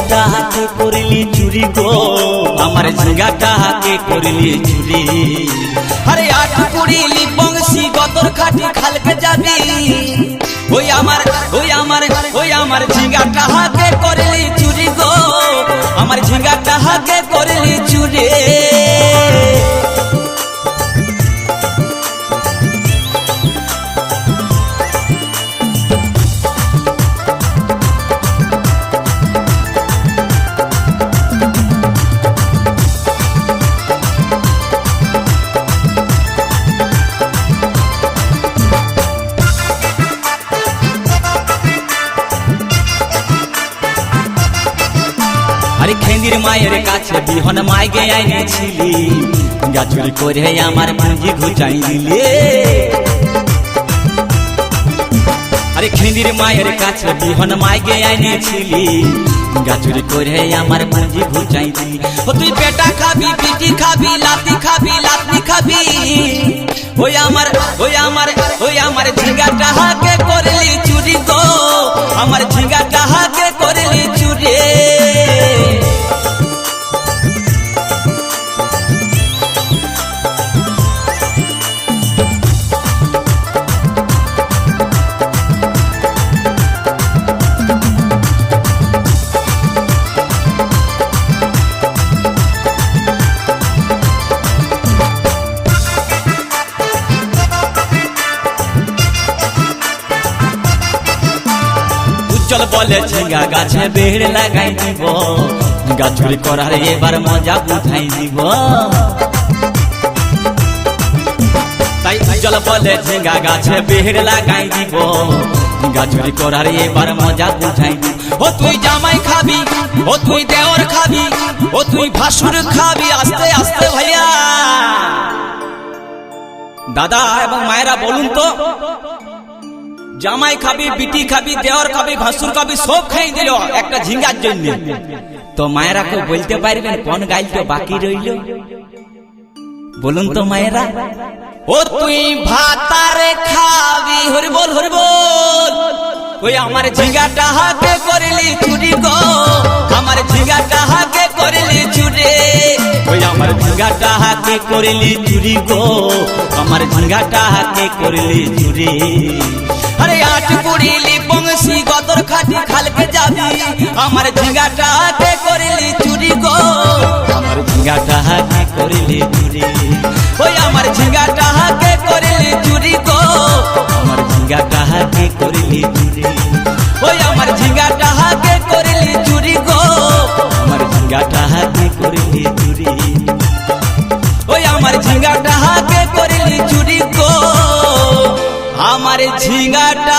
ঝিঙ্গাটা হাতে করলি চুরি গো, আমার ঝিঙ্গাটা হাতে করলি চুরি। আরে আট কুড়িলি বংশী গতর খাটি খালকে যাবি, ওই আমার ওই আমার ওই আমার ঝিঙ্গাটা হাতে করলি চুরি গো, আমার ঝিঙ্গাটা হাতে করলি চুরি। আরে খেন্দির মায়ের কাছে বিহন মাইগে আইনেছিলি, গাছুরি করে আমার পুঁজি ঘুচাই দিলে। আরে খেন্দির মায়ের কাছে বিহন মাইগে আইনেছিলি, গাছুরি করে আমার পুঁজি ঘুচাই দিলি। ও তুই পেটা খাবি, পিটি খাবি, লাতি খাবি, লাতি খাবি, ওই আমার ওই আমার ওই আমার ঝিঙ্গাটা হাতে করলি চুরি গো, আমার ঝিঙ্গাটা হাতে করলি চুরি। চল বলে ঝিঙ্গা গাছে বেড় লাগাই দিব, গাছুরি করার এবার মজা বুঝাই দিব। তাই চল বলে ঝিঙ্গা গাছে বেড় লাগাই দিব, গাছুরি করার এবার মজা বুঝাই দিব। ও তুই জামাই খাবি, ও তুই দেওর খাবি, ও তুই ভাসুর খাবি, আস্তে আস্তে ভাইয়া। দাদা এবং মায়েরা বলুন তো, জামাই খাবি, বিটি খাবি, দেওর খাবি, ভাসুর খাবি, সব খাই দিল একটা ঝিঙ্গার জন্য। তো মায়েরা কেউ বলতে পারবেন কোন গাইলটা বাকি রইল? বলুন তো মায়েরা। ও তুই ভাতারে খাবি, হরি বল হরি বল, ওই আমার ঝিঙ্গাটা হাতে করলি চুরি গো, আমার ঝিঙ্গাটা হাতে করলি চুরি। ওই আমার ঝিঙ্গাটা হাতে করলি চুরি গো, আমার ঝিঙ্গাটা হাতে করলি চুরি। আরে আট কুড়িলি বংশী গতর খাটি খালকে যাবি, আমার ঝিঙ্গাটা হাতে করলি চুরি গো, আমার ঝিঙ্গাটা হাতে করলি চুরি। ওই আমার ঝিঙ্গাটা হাতে করলি চুরি গো, আমার ঝিঙ্গাটা হাতে করলি চুরি। ওই আমার ঝিঙ্গাটা হাতে করলি চুরি গো, আমার ঝিঙ্গাটা হাতে করলি চুরি। ওই আমার ঝিঙ্গাটা হাতে করলি চুরি গো, আমার ঝিঙ্গাটা